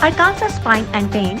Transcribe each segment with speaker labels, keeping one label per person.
Speaker 1: Arkansas Spine and Pain,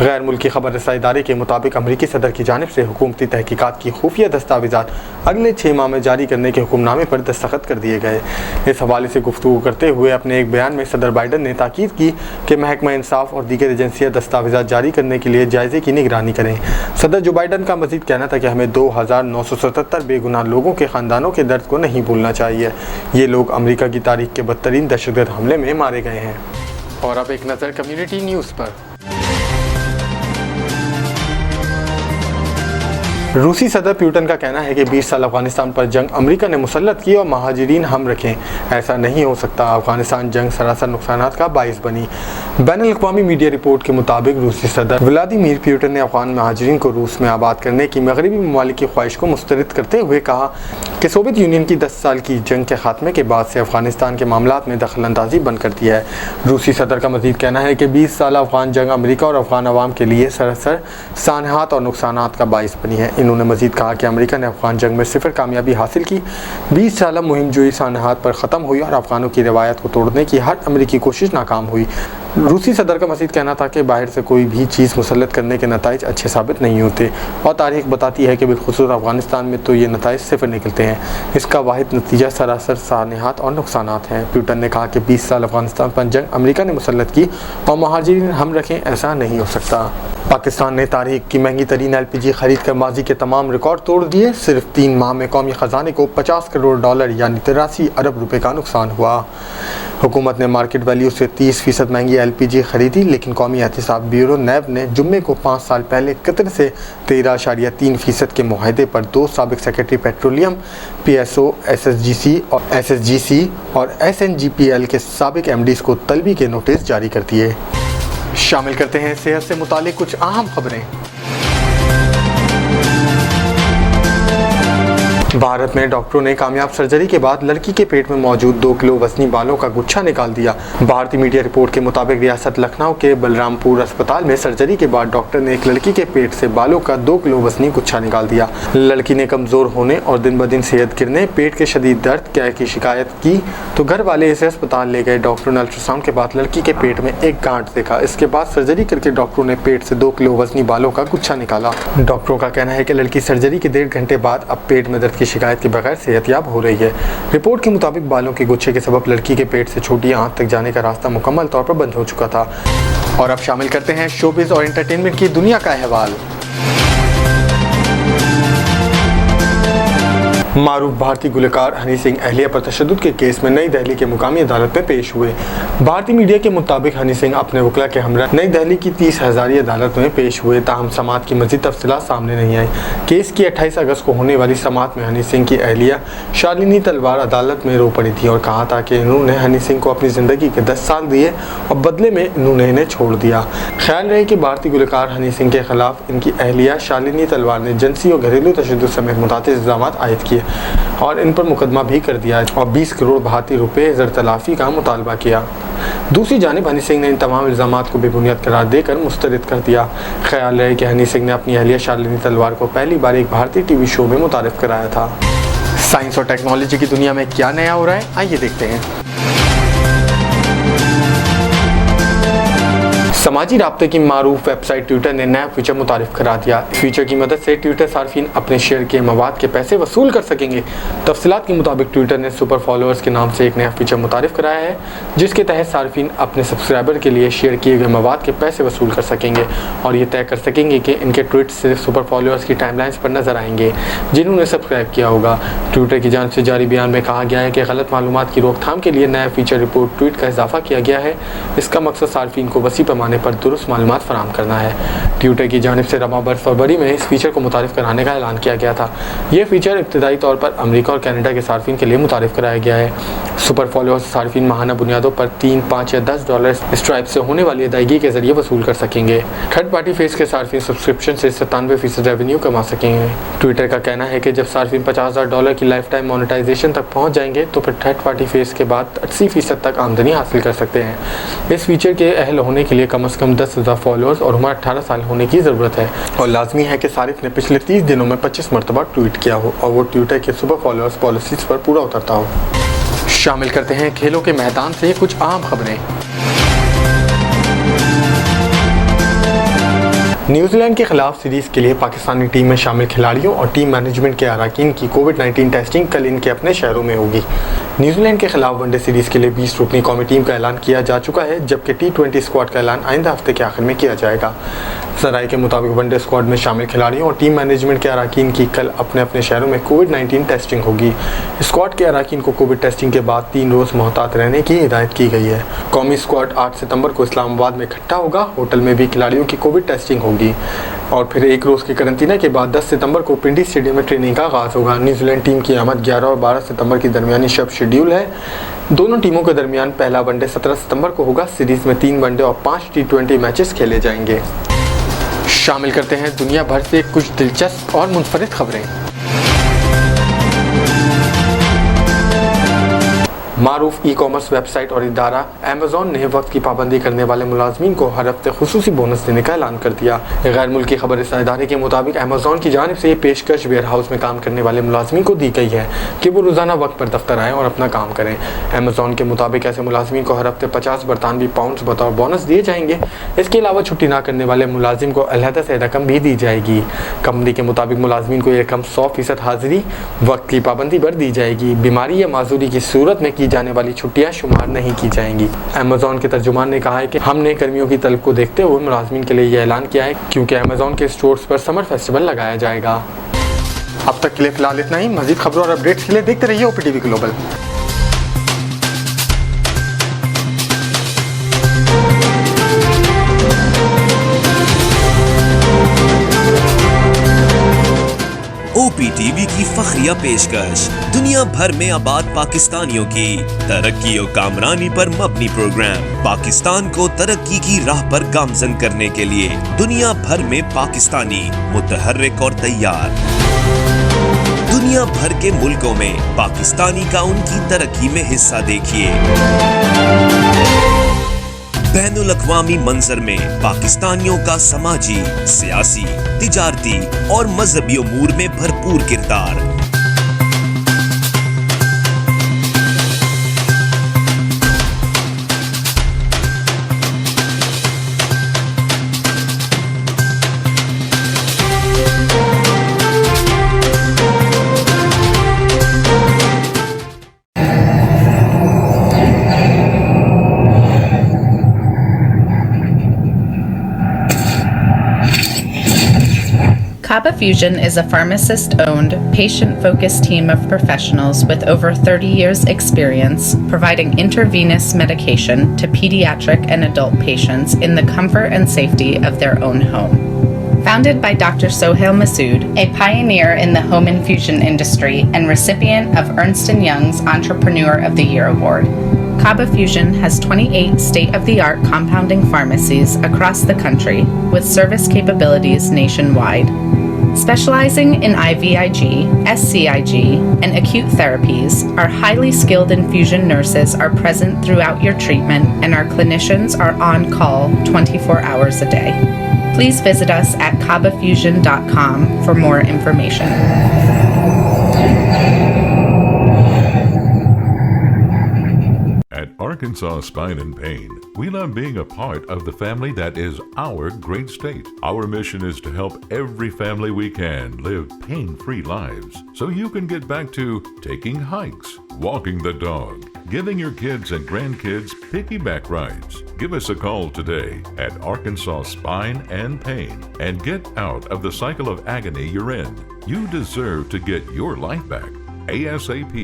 Speaker 2: غیر ملکی خبر رسائی ادارے کے مطابق امریکی صدر کی جانب سے حکومتی تحقیقات کی خفیہ دستاویزات اگلے 6 ماہ میں جاری کرنے کے حکم نامے پر دستخط کر دیے گئے۔ اس حوالے سے گفتگو کرتے ہوئے اپنے ایک بیان میں صدر بائیڈن نے تاکید کی کہ محکمہ انصاف اور دیگر ایجنسیاں دستاویزات جاری کرنے کے لیے جائزے کی نگرانی کریں۔ صدر جو بائیڈن کا مزید کہنا تھا کہ ہمیں 2977 بے گناہ لوگوں کے خاندانوں کے درد کو نہیں بھولنا چاہیے۔ یہ لوگ امریکہ کی تاریخ کے بدترین دہشت گرد حملے میں مارے گئے ہیں۔ اور اب ایک نظر کمیونٹی نیوز پر۔ روسی صدر پیوٹن کا کہنا ہے کہ 20 سال افغانستان پر جنگ امریکہ نے مسلط کی اور مہاجرین ہم رکھیں۔ ایسا نہیں ہو سکتا، افغانستان جنگ سراسر نقصانات کا باعث بنی۔ بین الاقوامی میڈیا رپورٹ کے مطابق روسی صدر ولادیمیر پیوٹن نے افغان مہاجرین کو روس میں آباد کرنے کی مغربی ممالک کی خواہش کو مسترد کرتے ہوئے کہا کہ سوویت یونین کی 10 سال کی جنگ کے خاتمے کے بعد سے افغانستان کے معاملات میں دخل اندازی بند کر دیا ہے۔ روسی صدر کا مزید کہنا ہے کہ 20 سالہ افغان جنگ امریکہ اور افغان عوام کے لیے سراسر سانحات اور نقصانات کا باعث بنی ہے۔ انہوں نے مزید کہا کہ امریکہ نے افغان جنگ میں صفر کامیابی حاصل کی، 20 سالہ مہم جوئی سانحات پر ختم ہوئی اور افغانوں کی روایت کو توڑنے کی ہر امریکی کوشش ناکام ہوئی۔ روسی صدر کا مزید کہنا تھا کہ باہر سے کوئی بھی چیز مسلط کرنے کے نتائج اچھے ثابت نہیں ہوتے اور تاریخ بتاتی ہے کہ بالخصوص افغانستان میں تو یہ نتائج صفر نکلتے ہیں۔ اس کا واحد نتیجہ سراسر سانحات اور نقصانات ہیں۔ پیوٹن نے کہا کہ 20 سال افغانستان پر جنگ امریکہ نے مسلط کی اور مہاجرین ہم رکھیں، ایسا نہیں ہو سکتا۔ پاکستان نے تاریخ کی مہنگی ترین LPG خرید کر ماضی کے تمام ریکارڈ توڑ دیے۔ صرف 3 ماہ میں قومی خزانے کو $50 کروڑ یعنی 83 ارب روپے کا نقصان ہوا۔ حکومت نے مارکیٹ ویلیو سے 30% مہنگی LPG خریدی، لیکن قومی احتساب بیورو نیب نے جمعے کو 5 سال پہلے قطر سے 13.3% کے معاہدے پر 2 سابق سیکرٹری پیٹرولیم PSO SSGC اور SNGPL کے سابق MDs کو طلبی کے نوٹس جاری کر دیے۔ شامل کرتے ہیں صحت سے متعلق کچھ اہم خبریں۔ بھارت میں ڈاکٹروں نے کامیاب سرجری کے بعد لڑکی کے پیٹ میں موجود 2 کلو وزنی بالوں کا گچھا نکال دیا۔ بھارتی میڈیا رپورٹ کے مطابق ریاست لکھنؤ کے بلرام پور اسپتال میں سرجری کے بعد ڈاکٹر نے ایک لڑکی کے پیٹ سے بالوں کا 2 کلو وزنی گچھا نکال دیا۔ لڑکی نے کمزور ہونے اور دن بدن صحت گرنے، پیٹ کے شدید درد کی شکایت کی تو گھر والے اسے اسپتال لے گئے۔ ڈاکٹروں نے الٹرا ساؤنڈ کے بعد لڑکی کے پیٹ میں ایک گانٹ دیکھا۔ اس کے بعد سرجری کر کے ڈاکٹروں نے پیٹ سے 2 کلو وزنی بالوں کا گچھا نکالا۔ ڈاکٹروں کا کہنا ہے کہ لڑکی سرجری کے 1.5 گھنٹے بعد اب پیٹ میں درد کی شکایت کے بغیر صحت یاب ہو رہی ہے۔ رپورٹ کے مطابق بالوں کے گچھے کے سبب لڑکی کے پیٹ سے چھوٹی آنت تک جانے کا راستہ مکمل طور پر بند ہو چکا تھا۔ اور اب شامل کرتے ہیں شوبز اور انٹرٹینمنٹ کی دنیا کا احوال۔ معروف بھارتی گلوکار ہنی سنگھ اہلیہ پر تشدد کے کیس میں نئی دہلی کے مقامی عدالت میں پیش ہوئے۔ بھارتی میڈیا کے مطابق ہنی سنگھ اپنے وکلا کے ہمراہ نئی دہلی کی 30 ہزاری عدالت میں پیش ہوئے، تاہم سماعت کی مزید تفصیلات سامنے نہیں آئی۔ کیس کی 28 اگست کو ہونے والی سماعت میں ہنی سنگھ کی اہلیہ شالنی تلوار عدالت میں رو پڑی تھی اور کہا تھا کہ انہوں نے ہنی سنگھ کو اپنی زندگی کے 10 سال دیے اور بدلے میں انہوں نے انہیں چھوڑ دیا۔ خیال رہے کہ بھارتی گلوکار ہنی سنگھ کے خلاف ان کی اہلیہ شالنی تلوار نے جنسی اور گھریلو تشدد سمیت متعدد الزامات عائد کیے اور ان پر مقدمہ بھی کر دیا اور 20 کروڑ بھارتی روپے زر تلافی کا مطالبہ کیا۔ دوسری جانب ہنی سنگھ نے ان تمام الزامات کو بے بنیاد قرار دے کر مسترد کر دیا۔ خیال رہے کہ ہنی سنگھ نے اپنی اہلیہ شالنی تلوار کو پہلی بار ایک بھارتی ٹی وی شو میں متعارف کرایا تھا۔ سائنس اور ٹیکنالوجی کی دنیا میں کیا نیا ہو رہا ہے، آئیے دیکھتے ہیں۔ سماجی رابطے کی معروف ویب سائٹ ٹویٹر نے نیا فیچر متعارف کرا دیا۔ اس فیچر کی مدد سے ٹویٹر صارفین اپنے شیئر کیے مواد کے پیسے وصول کر سکیں گے۔ تفصیلات کے مطابق ٹویٹر نے سپر فالوورز کے نام سے ایک نیا فیچر متعارف کرایا ہے، جس کے تحت صارفین اپنے سبسکرائبر کے لیے شیئر کیے گئے مواد کے پیسے وصول کر سکیں گے اور یہ طے کر سکیں گے کہ ان کے ٹویٹ صرف سپر فالوورز کی ٹائم لائنز پر نظر آئیں گے جنہوں نے سبسکرائب کیا ہوگا۔ ٹویٹر کی جانب سے جاری بیان میں کہا گیا ہے کہ غلط معلومات کی روک تھام کے لیے نیا فیچر رپورٹ ٹویٹ کا اضافہ کیا گیا ہے۔ اس کا مقصد صارفین کو وسیع پیمانے پر درست معلومات فراہم کرنا ہے۔ ٹویٹر کی جانب سے رواں برس فروری میں اس فیچر کو متعارف کرانے کا اعلان کیا گیا تھا۔ یہ فیچر ابتدائی طور پر امریکہ اور کینیڈا کے صارفین کے لیے متعارف کرایا گیا ہے۔ سپر فالوورز صارفین ماہانہ بنیادوں پر $3، $5 یا $10 اسٹرائپ سے ہونے والی ادائیگی کے ذریعے وصول کر سکیں گے۔ تھرڈ پارٹی فیس کے صارفین سبسکرپشن سے 97% ریونیو کما سکیں گے۔ ٹویٹر کا کہنا ہے کہ جب صارفین $50,000 کی لائف ٹائم مونیٹائزیشن تک پہنچ جائیں گے تو پھر تھرڈ پارٹی فیس کے بعد 80% تک آمدنی حاصل کر سکتے ہیں۔ اس فیچر کے اہل ہونے کے لیے کم از کم 10,000 فالوورز اور عمر 18 سال ہونے کی ضرورت ہے اور لازمی ہے کہ صارف نے پچھلے 30 دنوں میں 25 مرتبہ ٹویٹ کیا ہو اور وہ ٹویٹر کے سپر فالوورز پالیسیز پر پورا اترتا ہو۔ شامل کرتے ہیں کھیلوں کے میدان سے کچھ اہم خبریں۔ نیوزی لینڈ کے خلاف سیریز کے لیے پاکستانی ٹیم میں شامل کھلاڑیوں اور ٹیم مینجمنٹ کے اراکین کی کووڈ-19 ٹیسٹنگ کل ان کے اپنے شہروں میں ہوگی۔ نیوزی لینڈ کے خلاف ون ڈے سیریز کے لیے 20 رکنی قومی ٹیم کا اعلان کیا جا چکا ہے، جبکہ T20 اسکواڈ کا اعلان آئندہ ہفتے کے آخر میں کیا جائے گا۔ ذرائع کے مطابق ون ڈے اسکواڈ میں شامل کھلاڑیوں اور ٹیم مینجمنٹ کے اراکین کی کل اپنے اپنے شہروں میں کووڈ-19 ٹیسٹنگ ہوگی۔ اسکواڈ کے اراکین کو کووڈ ٹیسٹنگ کے بعد 3 روز محتاط رہنے کی ہدایت کی گئی ہے۔ قومی اسکواڈ 8 ستمبر کو اسلام آباد میں اکٹھا ہوگا۔ ہوٹل میں بھی کھلاڑیوں کی کووڈ ٹیسٹنگ ہوگی اور پھر 1 روز کے قرنطینہ کے بعد 10 ستمبر کو پنڈی اسٹیڈیم میں ٹریننگ کا آغاز ہوگا۔ نیوزی لینڈ ٹیم کی آمد 11 اور 12 ستمبر کی درمیانی شب شیڈیول ہے۔ دونوں ٹیموں کے درمیان پہلا ون ڈے 17 ستمبر کو ہوگا۔ سیریز میں 3 ون ڈے اور 5 T20 میچز کھیلے جائیں گے۔ شامل کرتے ہیں دنیا بھر سے کچھ دلچسپ اور منفرد خبریں۔ معروف ای کامرس ویب سائٹ اور ادارہ Amazon نے وقت کی پابندی کرنے والے ملازمین کو ہر ہفتے خصوصی بونس دینے کا اعلان کر دیا۔ غیر ملکی خبر رساں ادارے کے مطابق Amazon کی جانب سے یہ پیشکش ویئر ہاؤس میں کام کرنے والے ملازمین کو دی گئی ہے کہ وہ روزانہ وقت پر دفتر آئیں اور اپنا کام کریں۔ Amazon کے مطابق ایسے ملازمین کو ہر ہفتے 50 برطانوی پاؤنڈز بطور بونس دیے جائیں گے۔ اس کے علاوہ چھٹی نہ کرنے والے ملازم کو علیحدہ سے رقم بھی دی جائے گی۔ کمپنی کے مطابق ملازمین کو یہ رقم 100% حاضری وقت کی پابندی پر دی جائے گی۔ بیماری یا معذوری کی صورت میں کی جانے والی چھٹیاں شمار نہیں کی جائیں گی۔ Amazon کے ترجمان نے کہا ہے کہ ہم نے گرمیوں کی طلب کو دیکھتے ہوئے ملازمین کے لیے یہ اعلان کیا ہے کیونکہ Amazon کے اسٹورز پر سمر فیسٹیول لگایا جائے گا۔ اب تک کے لیے فی الحال اتنا ہی۔ مزید خبروں اور اپڈیٹس کے لیے دیکھتے رہیے OPTV گلوبل۔
Speaker 3: OPTV کی فخریہ پیشکش دنیا بھر میں آباد پاکستانیوں کی ترقی و کامرانی پر مبنی پروگرام۔ پاکستان کو ترقی کی راہ پر گامزن کرنے کے لیے دنیا بھر میں پاکستانی متحرک اور تیار۔ دنیا بھر کے ملکوں میں پاکستانی کا ان کی ترقی میں حصہ دیکھیے۔ بین الاقوامی منظر میں پاکستانیوں کا سماجی، سیاسی، تجارتی اور مذہبی امور میں بھرپور کردار۔
Speaker 4: Kaba Fusion is a pharmacist-owned, patient-focused team of professionals with over 30 years' experience providing intravenous medication to pediatric and adult patients in the comfort and safety of their own home. Founded by Dr. Sohail Masood, a pioneer in the home infusion industry and recipient of Ernst & Young's Entrepreneur of the Year Award, Kaba Fusion has 28 state-of-the-art compounding pharmacies across the country with service capabilities nationwide. Specializing in IVIG, SCIG, and acute therapies, our highly skilled infusion nurses are present throughout your treatment and our clinicians are on call 24 hours a day. Please visit us at kabafusion.com for more information.
Speaker 5: At Arkansas Spine and Pain, we love being a part of the family that is our great state. Our mission is to help every family we can live pain-free lives so you can get back to taking hikes, walking the dog, giving your kids and grandkids piggyback rides. Give us a call today at Arkansas Spine and Pain and get out of the cycle of agony you're in. You deserve to get your life back ASAP.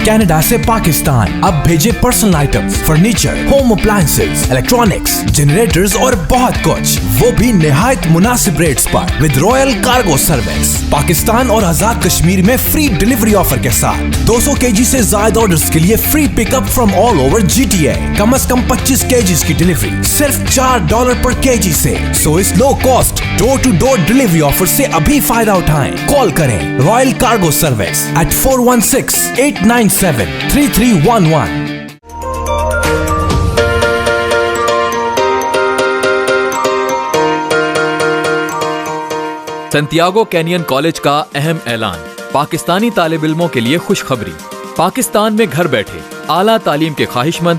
Speaker 6: Canada سے پاکستان اب بھیجے personal items, furniture, home appliances, electronics, generators اور بہت کچھ، وہ بھی نہایت مناسب ریٹس پر with Royal Cargo service. Pakistan اور آزاد کشمیر میں فری ڈیلیوری آفر کے ساتھ 200 kg سے زائد آرڈرز کے لیے free pick up from all over GTA۔ کم از کم 25 kg کی ڈیلیوری صرف $4 پر kg سے۔ سو اس low cost door to door delivery offer سے ابھی فائدہ اٹھائیں۔ کال کریں Royal Cargo Service at 416-897-3311۔
Speaker 7: Santiago Canyon College کا اہم اعلان، پاکستانی طالب علموں کے لیے خوشخبری۔ پاکستان میں گھر بیٹھے اعلیٰ تعلیم کے خواہش مند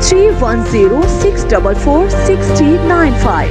Speaker 8: 310-644-6095।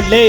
Speaker 9: LA।